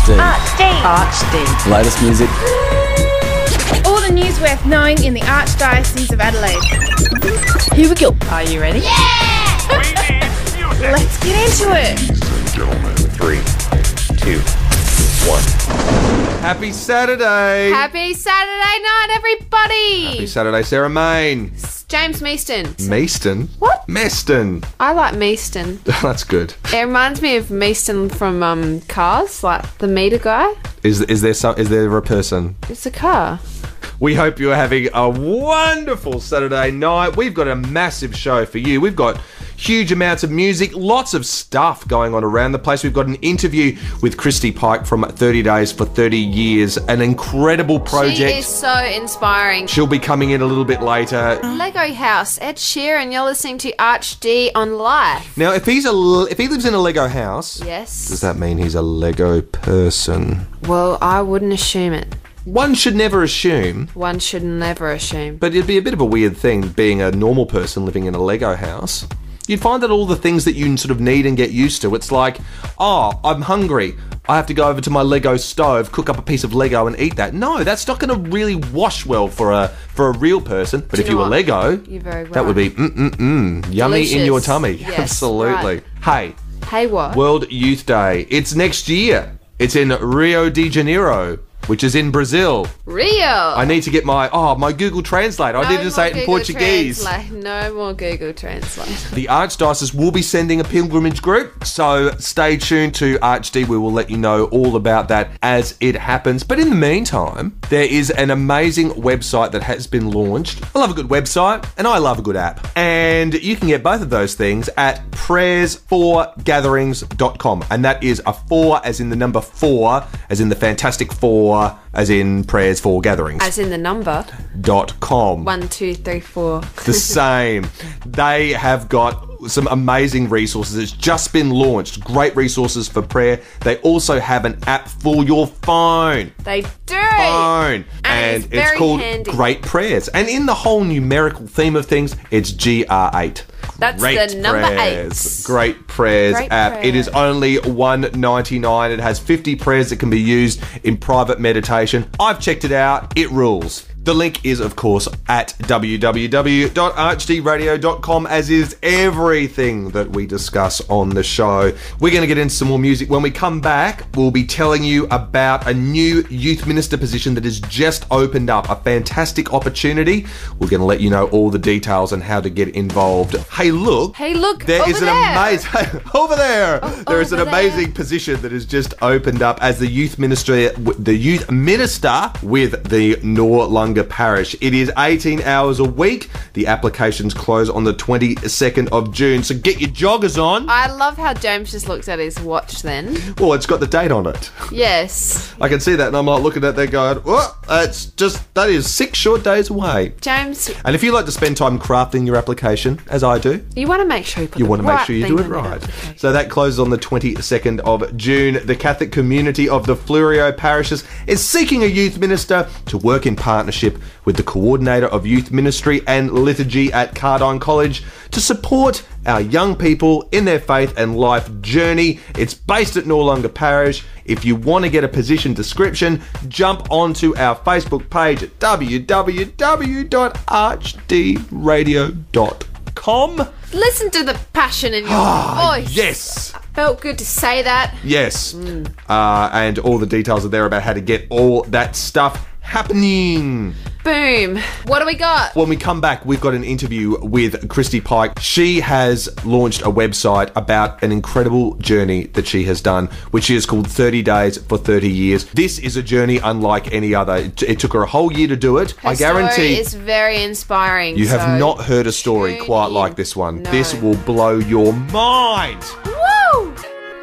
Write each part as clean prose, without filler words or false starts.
Archd. Archd. Latest music. All the news worth knowing in the Archdiocese of Adelaide. Here we go. Are you ready? Yeah! Let's get into it. Gentlemen, 3, 2, 1. Happy Saturday! Happy Saturday night, everybody! Happy Saturday, Sarah Main. James Measton. Measton? What? Meston. I like Measton. That's good. It reminds me of Measton from Cars, like the meter guy. Is there a person? It's a car. We hope you're having a wonderful Saturday night. We've got a massive show for you. We've got huge amounts of music, lots of stuff going on around the place. We've got an interview with Christy Pike from 30 Days for 30 Years, an incredible project. She is so inspiring. She'll be coming in a little bit later. Lego House, Ed Sheeran, you're listening to Archd on Life. Now, if he lives in a Lego house, Yes. does that mean he's a Lego person? Well, I wouldn't assume it. One should never assume. One should never assume. But it'd be a bit of a weird thing being a normal person living in a Lego house. You'd find that all the things that you sort of need and get used to, it's like, oh, I'm hungry. I have to go over to my Lego stove, cook up a piece of Lego and eat that. No, that's not going to really wash well for a real person. But if you were Lego, you're very right. that would be yummy Delicious. in your tummy. Yes, Absolutely. right. Hey, what? World Youth Day. It's next year. It's in Rio de Janeiro, which is in Brazil. Rio. I need to get my Google Translate. I need to say it in Portuguese. No more Google Translate. The Archdiocese will be sending a pilgrimage group, so stay tuned to Archd. We will let you know all about that as it happens. But in the meantime, there is an amazing website that has been launched. I love a good website, and I love a good app. And you can get both of those things at prayers4gatherings.com. And that is a 4 as in the number 4, as in the Fantastic Four, as in prayers for gatherings. As in the number. .com. 1, 2, 3, 4. The same. They have got some amazing resources. It's just been launched. Great resources for prayer. They also have an app for your phone. They do. Phone. And it's called handy. Great Prayers. And in the whole numerical theme of things, it's GR8. That's Great the number prayers. 8. Great Prayers Great app. prayers. It is only $1.99. It has 50 prayers that can be used in private meditation. I've checked it out. It rules. The link is, of course, at www.archdradio.com, as is everything that we discuss on the show. We're going to get into some more music. When we come back, we'll be telling you about a new youth minister position that has just opened up. A fantastic opportunity. We're going to let you know all the details and how to get involved. Hey, look. There is an amazing... over there! There is an amazing position that has just opened up as the youth minister with the Noarlunga Parish. It is 18 hours a week. The applications close on the 22nd of June, so get your joggers on. I love how James just looked at his watch then. Well, it's got the date on it. Yes. I can see that, and I'm like looking at that going, oh, that is 6 short days away. James. And if you like to spend time crafting your application, as I do, you want to make sure you want to make sure you do it right. So that closes on the 22nd of June. The Catholic community of the Fleurieu parishes is seeking a youth minister to work in partnership with the coordinator of youth ministry and liturgy at Cardine College to support our young people in their faith and life journey. It's based at Noarlunga Parish. If you want to get a position description, jump onto our Facebook page at www.archdradio.com. Listen to the passion in your voice. Yes. Felt good to say that. Yes. And all the details are there about how to get all that stuff happening. Boom. What do we got? When we come back, we've got an interview with Christy Pike. She has launched a website about an incredible journey that she has done, which is called 30 Days for 30 Years. This is a journey unlike any other. It took her a whole year to do it. Her I guarantee it's very inspiring. you have not heard a story quite like this one. No. This will blow your mind. Woo!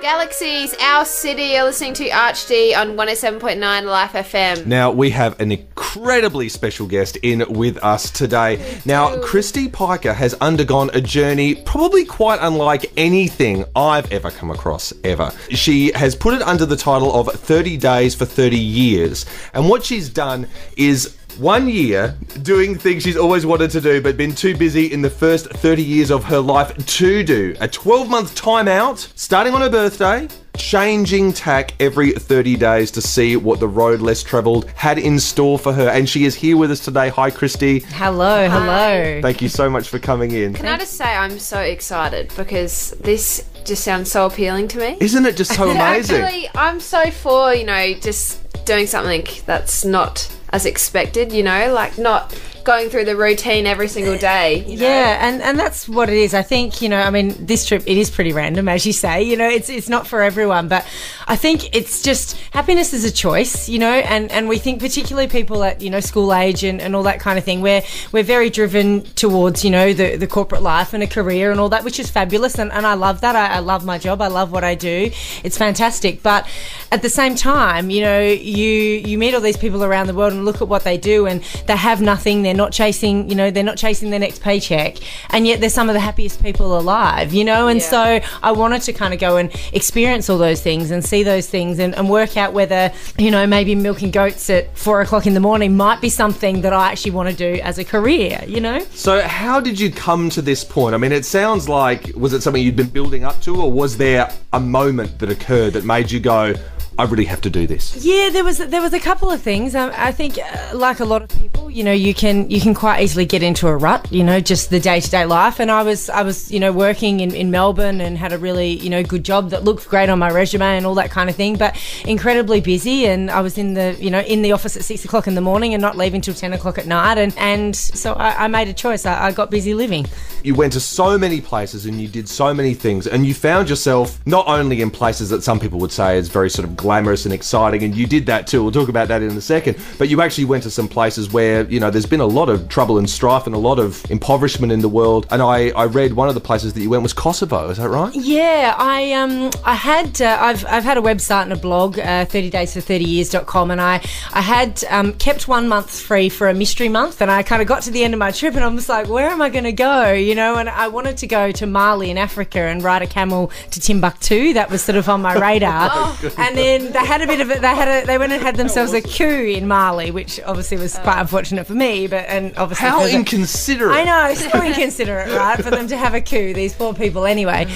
Galaxies, our city. You're listening to Archd on 107.9 Life FM. Now, we have an incredibly special guest in with us today. Now, Christy Piker has undergone a journey probably quite unlike anything I've ever come across, ever. She has put it under the title of 30 Days for 30 Years. And what she's done is 1 year doing things she's always wanted to do but been too busy in the first 30 years of her life to do. A 12-month timeout, starting on her birthday, changing tack every 30 days to see what the road less travelled had in store for her. And she is here with us today. Hi, Christy. Hello. Thank you so much for coming in. Can I just say I'm so excited because this just sounds so appealing to me. Isn't it just so amazing? Actually, I'm so for, just doing something that's not as expected, like not going through the routine every single day. Yeah, and that's what it is. I think, this trip, it is pretty random, as you say. It's not for everyone, but I think it's just happiness is a choice, and we think particularly people at, school age and all that kind of thing, we're very driven towards, the corporate life and a career and all that, which is fabulous, and I love that. I love my job. I love what I do. It's fantastic. But at the same time, you meet all these people around the world and look at what they do, and they have nothing. They're not chasing, their next paycheck, and yet they're some of the happiest people alive, and so I wanted to kind of go and experience all those things and see those things and work out whether, maybe milking goats at 4 o'clock in the morning might be something that I actually want to do as a career, So how did you come to this point? I mean, it sounds like, was it something you'd been building up to, or was there a moment that occurred that made you go, I really have to do this? Yeah, there was a couple of things. I think, like a lot of people, you can quite easily get into a rut, just the day-to-day life. And I was working in Melbourne and had a really, good job that looked great on my resume and all that kind of thing, but incredibly busy. And I was in the office at 6 o'clock in the morning and not leaving till 10 o'clock at night. And so I made a choice. I got busy living. You went to so many places and you did so many things, and you found yourself not only in places that some people would say is very sort of glamorous and exciting, and you did that too. We'll talk about that in a second. But you actually went to some places where, there's been a lot of trouble and strife and a lot of impoverishment in the world. And I read one of the places that you went was Kosovo. Is that right? Yeah, I've had a website and a blog, 30daysfor30years.com, and I had kept 1 month free for a mystery month, and I kind of got to the end of my trip and I was like, where am I going to go? And I wanted to go to Mali in Africa and ride a camel to Timbuktu. That was sort of on my radar. And then they had they went and had themselves a coup in Mali, which obviously was quite unfortunate for me, and obviously how inconsiderate. I know, so inconsiderate, right, for them to have a coup, these poor people. Anyway,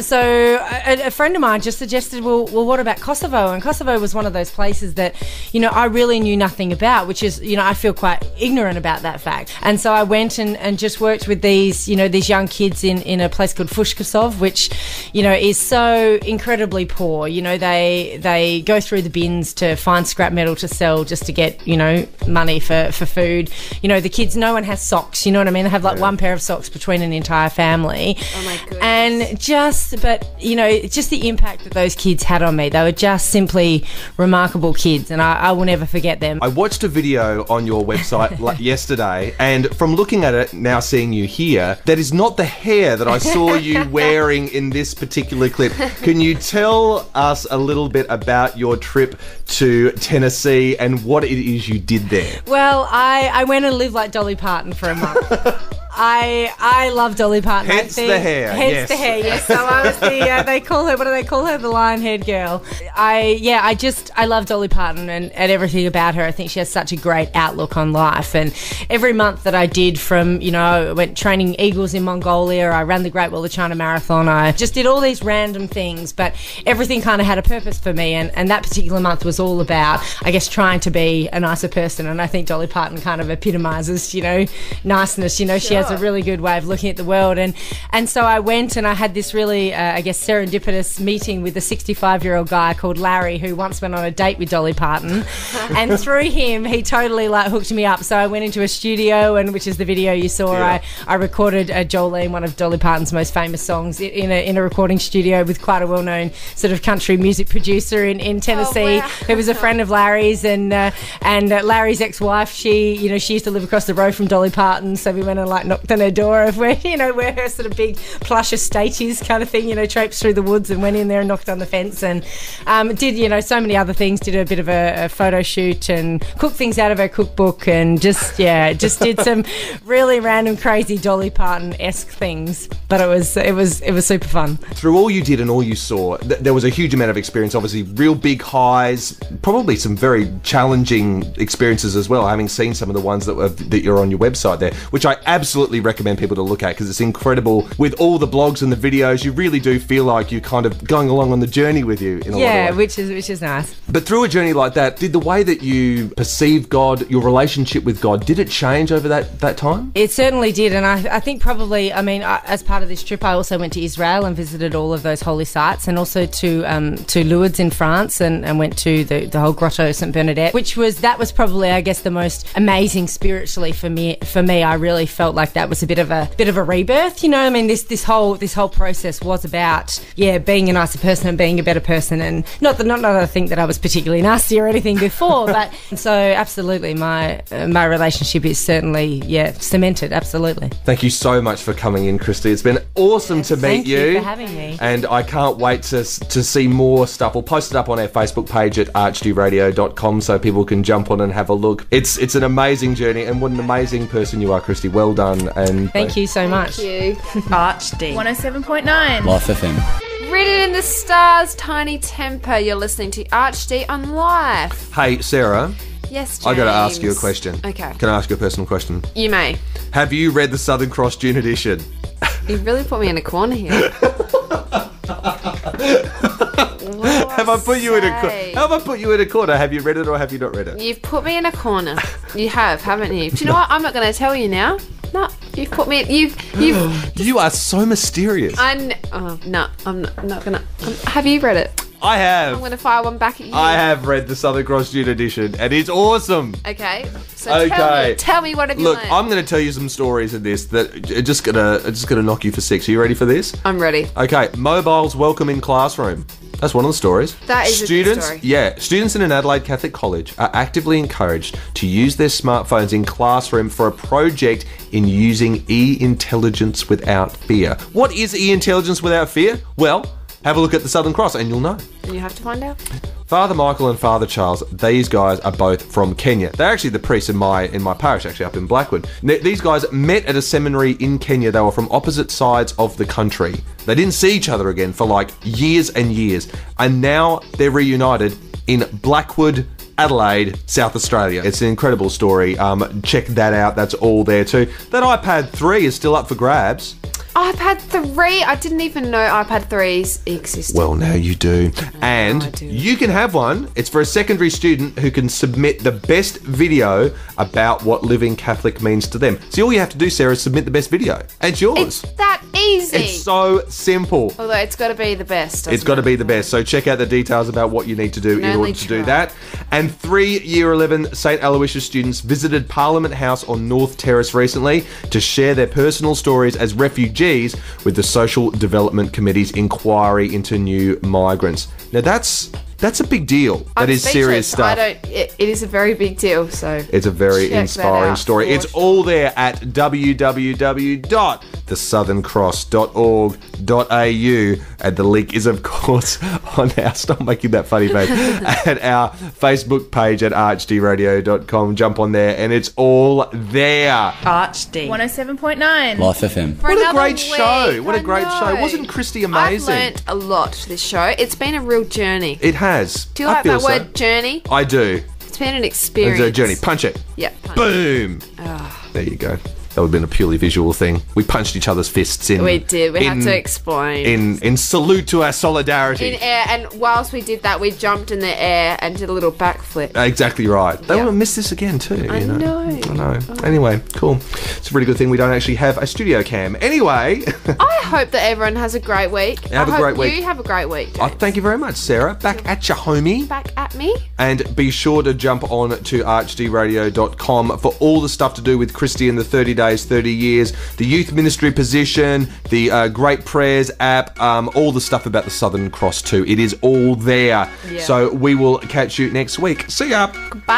so a friend of mine just suggested, well, what about Kosovo? And Kosovo was one of those places that, I really knew nothing about, which is, I feel quite ignorant about that fact. And so I went and just worked with these young kids in a place called Fushkasov, which, is so incredibly poor. They go through the bins to find scrap metal to sell just to get, money for food. The kids, no one has socks, you know what I mean? They have like one pair of socks between an entire family. Oh my goodness. And just the impact that those kids had on me. They were just simply remarkable kids, and I will never forget them. I watched a video on your website yesterday, and from looking at it, now seeing you here, that is not the hair that I saw you wearing in this particular clip. Can you tell us a little bit about your trip to Tennessee and what it is you did there? Well, I went and lived like Dolly Parton for a month. I love Dolly Parton. Hence the hair. Hence the hair, yes. So I was the, they call her, what do they call her? The lion-haired girl. I love Dolly Parton and everything about her. I think she has such a great outlook on life. And every month that I did from, I went training eagles in Mongolia, I ran the Great Wall of China Marathon, I just did all these random things, but everything kind of had a purpose for me. And that particular month was all about, I guess, trying to be a nicer person. And I think Dolly Parton kind of epitomises, niceness. She has a really good way of looking at the world. And so I went and I had this really, serendipitous meeting with a 65-year-old guy called Larry, who once went on a date with Dolly Parton. And through him, he totally hooked me up. So I went into a studio, and which is the video you saw. Yeah. I recorded Jolene, one of Dolly Parton's most famous songs, in a recording studio with quite a well-known sort of country music producer in Tennessee, who was a friend of Larry's, and Larry's ex-wife, she used to live across the road from Dolly Parton, so we went and knocked on her door of where her sort of big plush estate is, kind of thing, traipsed through the woods and went in there and knocked on the fence, and did so many other things, did a bit of a photo shoot and cooked things out of her cookbook, and just did some really random crazy Dolly Parton-esque things, but it was super fun. Through all you did and all you saw, there was a huge amount of experience, obviously real big highs, probably some very challenging experiences as well, having seen some of the ones that you're on your website there, which I absolutely absolutely recommend people to look at because it's incredible. With all the blogs and the videos, you really do feel like you're kind of going along on the journey with you in a lot of ways. which is nice. But through a journey like that, did the way that you perceive God, your relationship with God, did it change over that time? It certainly did, and I think probably, as part of this trip, I also went to Israel and visited all of those holy sites, and also to Lourdes in France, and went to the whole Grotto St Bernadette, that was probably, I guess, the most amazing spiritually for me. I really felt like that was a bit of a rebirth. You know, I mean, this whole process was about being a nicer person and being a better person, and not that I think that I was particularly nasty or anything before, but so absolutely my relationship is certainly cemented. Absolutely. Thank you so much for coming in, Christy. It's been awesome to meet you. Thank you for having me. And I can't wait to see more stuff. We'll post it up on our Facebook page at archdradio.com so people can jump on and have a look. It's an amazing journey, and what an amazing person you are, Christy. Well done. And thank you so much. Thank you. Archd 107.9 Life FM. Written in the stars, Tiny Temper. You're listening to Archd on Life. Hey, Sarah. Yes, James. I got to ask you a question. Okay. Can I ask you a personal question? You may. Have you read the Southern Cross June edition? You really put me in a corner here. Have I put you in a corner? Have you read it or have you not read it? You've put me in a corner. You have, haven't you? Do you know what? I'm not going to tell you now. No, you've put me. You are so mysterious. No, I'm not going to. Have you read it? I have. I'm going to fire one back at you. I have read the Southern Cross June edition, and it's awesome. Okay. So tell me what have you Look, learned? I'm going to tell you some stories in this that are just gonna knock you for six. Are you ready for this? I'm ready. Okay. Mobiles welcome in classroom. That's one of the stories. That is a good story. Yeah, students in an Adelaide Catholic college are actively encouraged to use their smartphones in classroom for a project in using e-intelligence without fear. What is e-intelligence without fear? Well, have a look at the Southern Cross and you'll know. And you have to find out. Father Michael and Father Charles, these guys are both from Kenya. They're actually the priests in my parish, actually, up in Blackwood. These guys met at a seminary in Kenya. They were from opposite sides of the country. They didn't see each other again for like years and years. And now they're reunited in Blackwood, Adelaide, South Australia. It's an incredible story. Check that out. That's all there too. That iPad 3 is still up for grabs. iPad 3? I didn't even know iPad 3s existed. Well, now you do. And you can have one. It's for a secondary student who can submit the best video about what living Catholic means to them. See, all you have to do, Sarah, is submit the best video. And it's yours. It's that easy. It's so simple. Although it's got to be the best. It's got to be the best. So check out the details about what you need to do in order to do that. And 3 Year 11 St Aloysius students visited Parliament House on North Terrace recently to share their personal stories as refugees with the Social Development Committee's inquiry into new migrants. Now that's a big deal. That is serious stuff. It is a very big deal. So it's a very inspiring story. It's all there at www.thesouthern.org.au, and the link is, of course, on our. Stop making that funny face. At our Facebook page at archdradio.com. Jump on there, and it's all there. Archd 107.9 Life FM. What a great show! What a great show! Wasn't Christy amazing? I've learnt a lot this show. It's been a real journey. It has. Do you like that word, journey? I do. It's been an experience. It's a journey. Punch it. Yeah. Boom. There you go. That would have been a purely visual thing. We punched each other's fists in. We did. We had to explain. In salute to our solidarity. In air, and whilst we did that, we jumped in the air and did a little backflip. Exactly right. They want to miss this again too. I know. Anyway, cool. It's a really good thing we don't actually have a studio cam. Anyway. I hope that everyone has a great week. Have a great week. You have a great week, James. Thank you very much, Sarah. Back at you, homie. Back at me. And be sure to jump on to archdradio.com for all the stuff to do with Christy and the 30 Days, 30 Years, the youth ministry position, the Great Prayers app, all the stuff about the Southern Cross too. It is all there. Yeah. So we will catch you next week. See ya. Goodbye.